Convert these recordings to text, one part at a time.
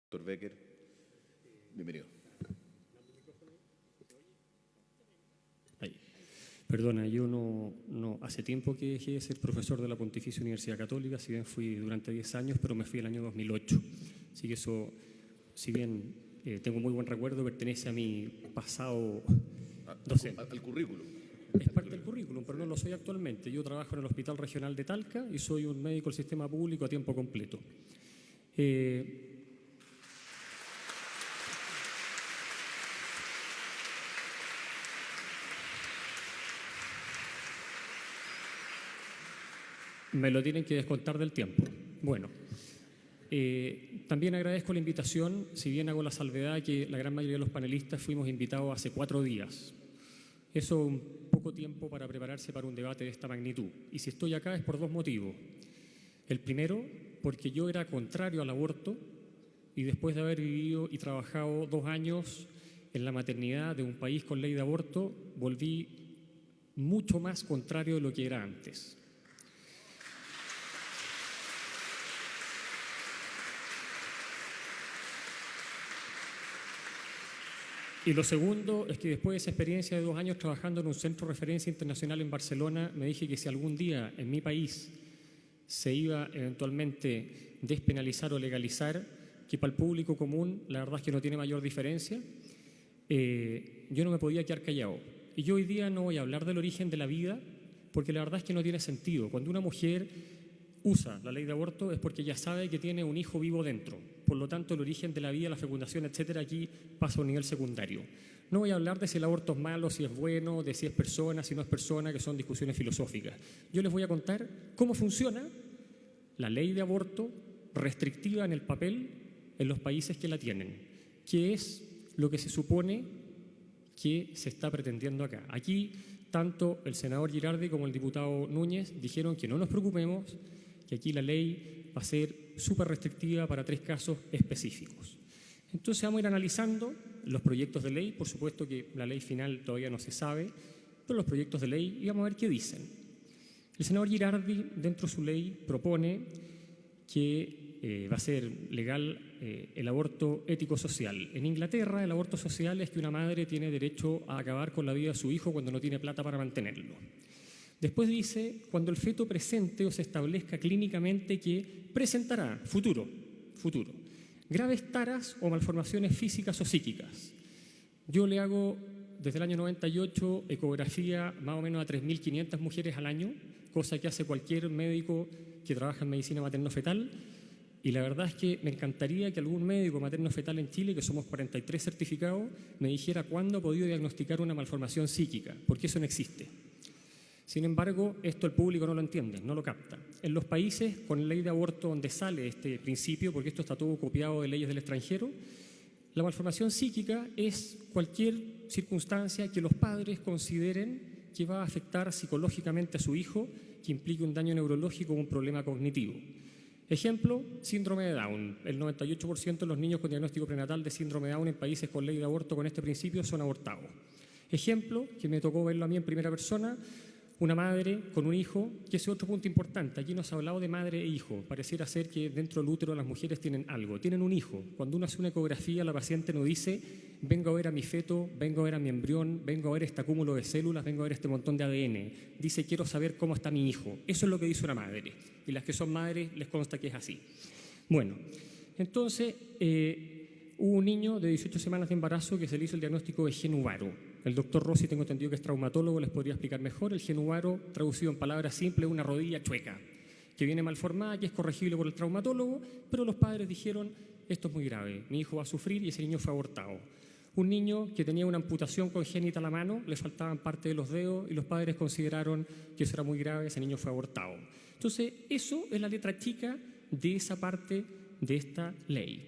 Doctor Becker, bienvenido. Ahí. Perdona, yo hace tiempo que dejé de ser profesor de la Pontificia Universidad Católica, si bien fui durante 10 años, pero me fui el año 2008. Así que eso, si bien tengo muy buen recuerdo, pertenece a mi pasado docente. Al currículum. Es parte del currículum, pero no lo soy actualmente. Yo trabajo en el Hospital Regional de Talca y soy un médico del sistema público a tiempo completo. Me lo tienen que descontar del tiempo. Bueno, también agradezco la invitación, si bien hago la salvedad que la gran mayoría de los panelistas fuimos invitados hace 4 días. Eso es un poco tiempo para prepararse para un debate de esta magnitud. Y si estoy acá es por 2 motivos. El primero, porque yo era contrario al aborto y después de haber vivido y trabajado 2 años en la maternidad de un país con ley de aborto, volví mucho más contrario de lo que era antes. Y lo segundo es que después de esa experiencia de 2 años trabajando en un centro de referencia internacional en Barcelona, me dije que si algún día en mi país se iba eventualmente despenalizar o legalizar, que para el público común la verdad es que no tiene mayor diferencia, yo no me podía quedar callado. Y yo hoy día no voy a hablar del origen de la vida, porque la verdad es que no tiene sentido. Cuando una mujer usa la ley de aborto es porque ya sabe que tiene un hijo vivo dentro. Por lo tanto, el origen de la vida, la fecundación, etcétera, aquí pasa a un nivel secundario. No voy a hablar de si el aborto es malo, si es bueno, de si es persona, si no es persona, que son discusiones filosóficas. Yo les voy a contar cómo funciona la ley de aborto restrictiva en el papel en los países que la tienen, qué es lo que se supone que se está pretendiendo acá. Aquí, tanto el senador Girardi como el diputado Núñez dijeron que no nos preocupemos, que aquí la ley va a ser súper restrictiva para 3 casos específicos. Entonces vamos a ir analizando los proyectos de ley, por supuesto que la ley final todavía no se sabe, pero los proyectos de ley y vamos a ver qué dicen. El senador Girardi, dentro de su ley, propone que va a ser legal el aborto ético-social. En Inglaterra, el aborto social es que una madre tiene derecho a acabar con la vida de su hijo cuando no tiene plata para mantenerlo. Después dice, cuando el feto presente o se establezca clínicamente que presentará, futuro, graves taras o malformaciones físicas o psíquicas. Yo le hago, desde el año 98, ecografía más o menos a 3.500 mujeres al año, cosa que hace cualquier médico que trabaja en medicina materno-fetal, y la verdad es que me encantaría que algún médico materno-fetal en Chile, que somos 43 certificados, me dijera cuándo ha podido diagnosticar una malformación psíquica, porque eso no existe. Sin embargo, esto el público no lo entiende, no lo capta. En los países con ley de aborto donde sale este principio, porque esto está todo copiado de leyes del extranjero, la malformación psíquica es cualquier circunstancia que los padres consideren que va a afectar psicológicamente a su hijo, que implique un daño neurológico o un problema cognitivo. Ejemplo, síndrome de Down. El 98% de los niños con diagnóstico prenatal de síndrome de Down en países con ley de aborto con este principio son abortados. Ejemplo, que me tocó verlo a mí en primera persona, una madre con un hijo, que ese es otro punto importante. Aquí nos ha hablado de madre e hijo. Pareciera ser que dentro del útero las mujeres tienen algo. Tienen un hijo. Cuando uno hace una ecografía, la paciente no dice, vengo a ver a mi feto, vengo a ver a mi embrión, vengo a ver este cúmulo de células, vengo a ver este montón de ADN. Dice, quiero saber cómo está mi hijo. Eso es lo que dice una madre. Y las que son madres les consta que es así. Bueno, entonces hubo un niño de 18 semanas de embarazo que se le hizo el diagnóstico de genuvaro. El doctor Rossi, tengo entendido que es traumatólogo, les podría explicar mejor. El genuvaro, traducido en palabras simples, es una rodilla chueca, que viene mal formada, que es corregible por el traumatólogo, pero los padres dijeron, esto es muy grave, mi hijo va a sufrir, y ese niño fue abortado. Un niño que tenía una amputación congénita a la mano, le faltaban parte de los dedos, y los padres consideraron que eso era muy grave, ese niño fue abortado. Entonces, eso es la letra chica de esa parte de esta ley.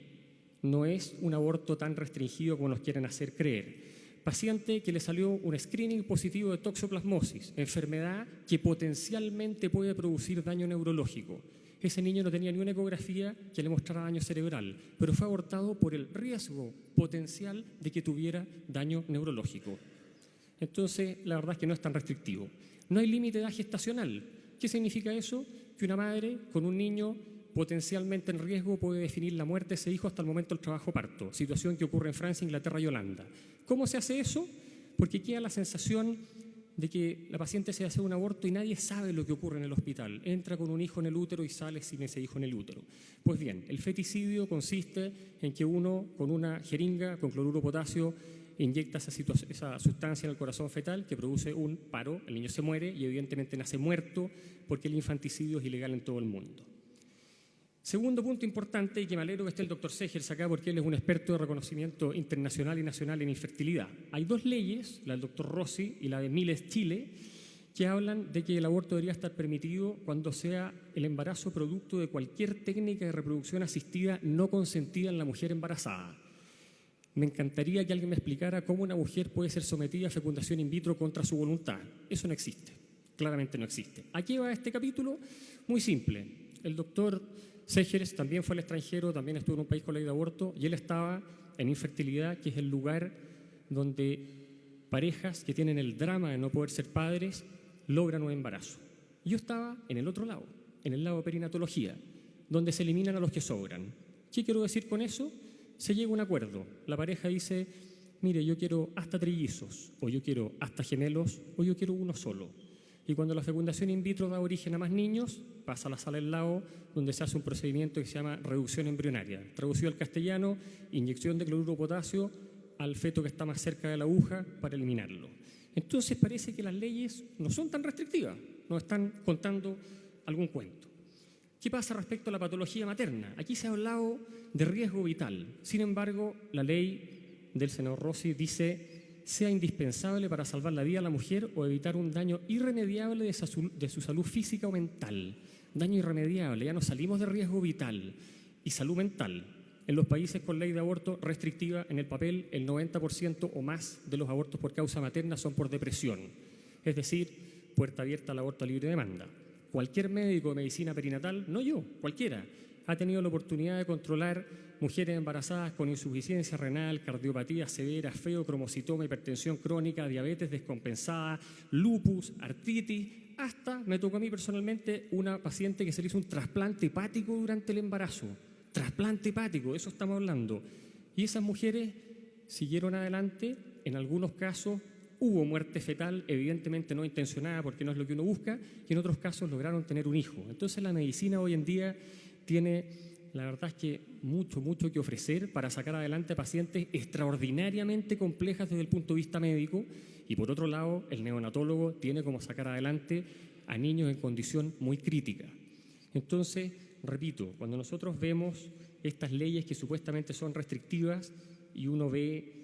No es un aborto tan restringido como nos quieren hacer creer. Paciente que le salió un screening positivo de toxoplasmosis, enfermedad que potencialmente puede producir daño neurológico. Ese niño no tenía ni una ecografía que le mostrara daño cerebral, pero fue abortado por el riesgo potencial de que tuviera daño neurológico. Entonces, la verdad es que no es tan restrictivo. No hay límite de edad gestacional. ¿Qué significa eso? Que una madre con un niño potencialmente en riesgo puede definir la muerte de ese hijo hasta el momento del trabajo parto, situación que ocurre en Francia, Inglaterra y Holanda. ¿Cómo se hace eso? Porque queda la sensación de que la paciente se hace un aborto y nadie sabe lo que ocurre en el hospital. Entra con un hijo en el útero y sale sin ese hijo en el útero. Pues bien, el feticidio consiste en que uno con una jeringa con cloruro de potasio inyecta esa sustancia en el corazón fetal que produce un paro, el niño se muere y evidentemente nace muerto porque el infanticidio es ilegal en todo el mundo. Segundo punto importante, y que me alegro que esté el doctor Segers acá porque él es un experto de reconocimiento internacional y nacional en infertilidad. Hay dos leyes, la del doctor Rossi y la de Miles, Chile, que hablan de que el aborto debería estar permitido cuando sea el embarazo producto de cualquier técnica de reproducción asistida no consentida en la mujer embarazada. Me encantaría que alguien me explicara cómo una mujer puede ser sometida a fecundación in vitro contra su voluntad. Eso no existe, claramente no existe. ¿A qué va este capítulo? Muy simple. El doctor Segers también fue al extranjero, también estuvo en un país con ley de aborto y él estaba en infertilidad, que es el lugar donde parejas que tienen el drama de no poder ser padres logran un embarazo. Yo estaba en el otro lado, en el lado de perinatología, donde se eliminan a los que sobran. ¿Qué quiero decir con eso? Se llega a un acuerdo. La pareja dice, mire, yo quiero hasta trillizos, o yo quiero hasta gemelos, o yo quiero uno solo. Y cuando la fecundación in vitro da origen a más niños, pasa a la sala del lado, donde se hace un procedimiento que se llama reducción embrionaria. Traducido al castellano, inyección de cloruro de potasio al feto que está más cerca de la aguja para eliminarlo. Entonces parece que las leyes no son tan restrictivas, nos están contando algún cuento. ¿Qué pasa respecto a la patología materna? Aquí se ha hablado de riesgo vital. Sin embargo, la ley del senador Rossi dice sea indispensable para salvar la vida a la mujer o evitar un daño irremediable de su salud física o mental. Daño irremediable, ya no salimos de riesgo vital y salud mental. En los países con ley de aborto restrictiva, en el papel, el 90% o más de los abortos por causa materna son por depresión. Es decir, puerta abierta al aborto a libre demanda. Cualquier médico de medicina perinatal, no yo, cualquiera, ha tenido la oportunidad de controlar mujeres embarazadas con insuficiencia renal, cardiopatía severa, feocromocitoma, hipertensión crónica, diabetes descompensada, lupus, artritis, hasta me tocó a mí personalmente una paciente que se le hizo un trasplante hepático durante el embarazo. Trasplante hepático, de eso estamos hablando. Y esas mujeres siguieron adelante, en algunos casos hubo muerte fetal, evidentemente no intencionada porque no es lo que uno busca, y en otros casos lograron tener un hijo. Entonces la medicina hoy en día tiene, la verdad es que mucho que ofrecer para sacar adelante a pacientes extraordinariamente complejas desde el punto de vista médico, y por otro lado el neonatólogo tiene como sacar adelante a niños en condición muy crítica. Entonces, repito, cuando nosotros vemos estas leyes que supuestamente son restrictivas y uno ve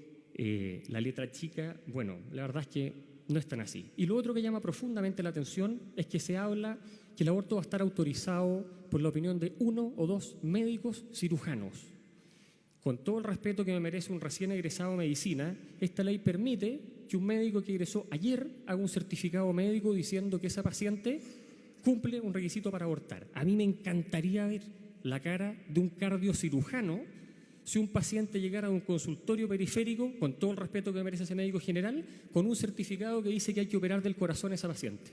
la letra chica, bueno, la verdad es que no es tan así. Y lo otro que llama profundamente la atención es que se habla que el aborto va a estar autorizado por la opinión de 1 o 2 médicos cirujanos. Con todo el respeto que me merece un recién egresado de medicina, esta ley permite que un médico que egresó ayer haga un certificado médico diciendo que esa paciente cumple un requisito para abortar. A mí me encantaría ver la cara de un cardiocirujano si un paciente llegara a un consultorio periférico, con todo el respeto que merece ese médico general, con un certificado que dice que hay que operar del corazón a esa paciente.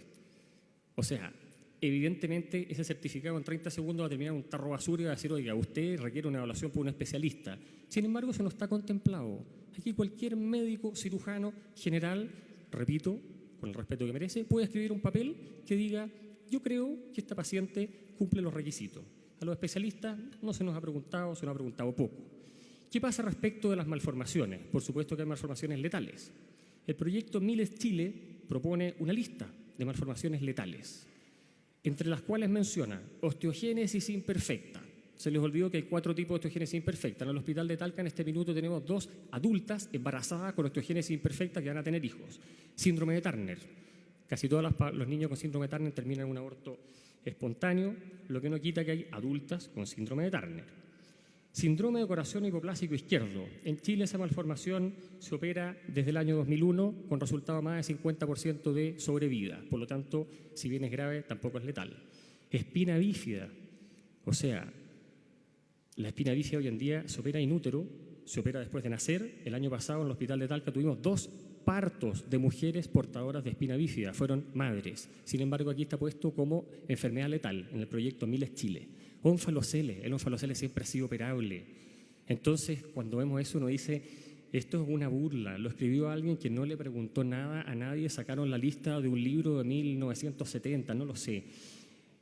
O sea, evidentemente ese certificado en 30 segundos va a terminar en un tarro basura y va a decir, oiga, usted requiere una evaluación por un especialista. Sin embargo, eso no está contemplado. Aquí cualquier médico cirujano general, repito, con el respeto que merece, puede escribir un papel que diga, yo creo que esta paciente cumple los requisitos. A los especialistas no se nos ha preguntado, se nos ha preguntado poco. ¿Qué pasa respecto de las malformaciones? Por supuesto que hay malformaciones letales. El proyecto Miles Chile propone una lista de malformaciones letales, entre las cuales menciona osteogénesis imperfecta. Se les olvidó que hay 4 tipos de osteogénesis imperfecta. En el hospital de Talca en este minuto tenemos 2 adultas embarazadas con osteogénesis imperfecta que van a tener hijos. Síndrome de Turner. Casi todos los niños con síndrome de Turner terminan en un aborto espontáneo, lo que no quita que hay adultas con síndrome de Turner. Síndrome de corazón hipoplásico izquierdo. En Chile esa malformación se opera desde el año 2001 con resultado más de 50% de sobrevida. Por lo tanto, si bien es grave, tampoco es letal. Espina bífida. O sea, la espina bífida hoy en día se opera in útero, se opera después de nacer. El año pasado en el hospital de Talca tuvimos 2 partos de mujeres portadoras de espina bífida, fueron madres. Sin embargo, aquí está puesto como enfermedad letal en el proyecto Miles Chile. Onfalocele, el onfalocele siempre ha sido operable. Entonces, cuando vemos eso, uno dice, esto es una burla. Lo escribió alguien que no le preguntó nada a nadie, sacaron la lista de un libro de 1970, no lo sé.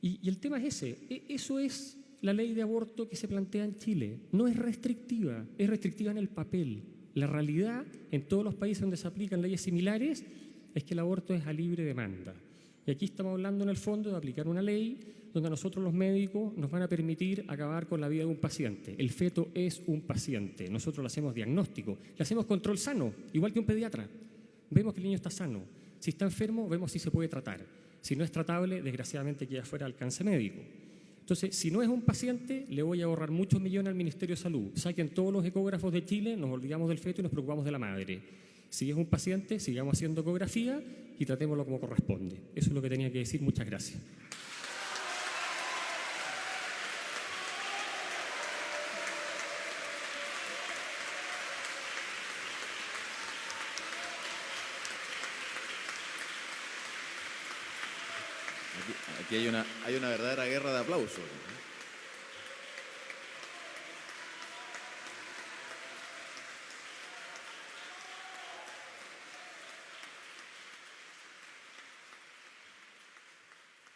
Y el tema es ese, eso es la ley de aborto que se plantea en Chile. No es restrictiva en el papel. La realidad en todos los países donde se aplican leyes similares es que el aborto es a libre demanda. Y aquí estamos hablando en el fondo de aplicar una ley donde a nosotros los médicos nos van a permitir acabar con la vida de un paciente. El feto es un paciente. Nosotros le hacemos diagnóstico, le hacemos control sano, igual que un pediatra. Vemos que el niño está sano. Si está enfermo, vemos si se puede tratar. Si no es tratable, desgraciadamente queda fuera de alcance médico. Entonces, si no es un paciente, le voy a ahorrar muchos millones al Ministerio de Salud. Saquen todos los ecógrafos de Chile, nos olvidamos del feto y nos preocupamos de la madre. Si es un paciente, sigamos haciendo ecografía y tratémoslo como corresponde. Eso es lo que tenía que decir. Muchas gracias. Aquí hay una verdadera guerra de aplausos.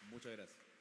Muchas gracias.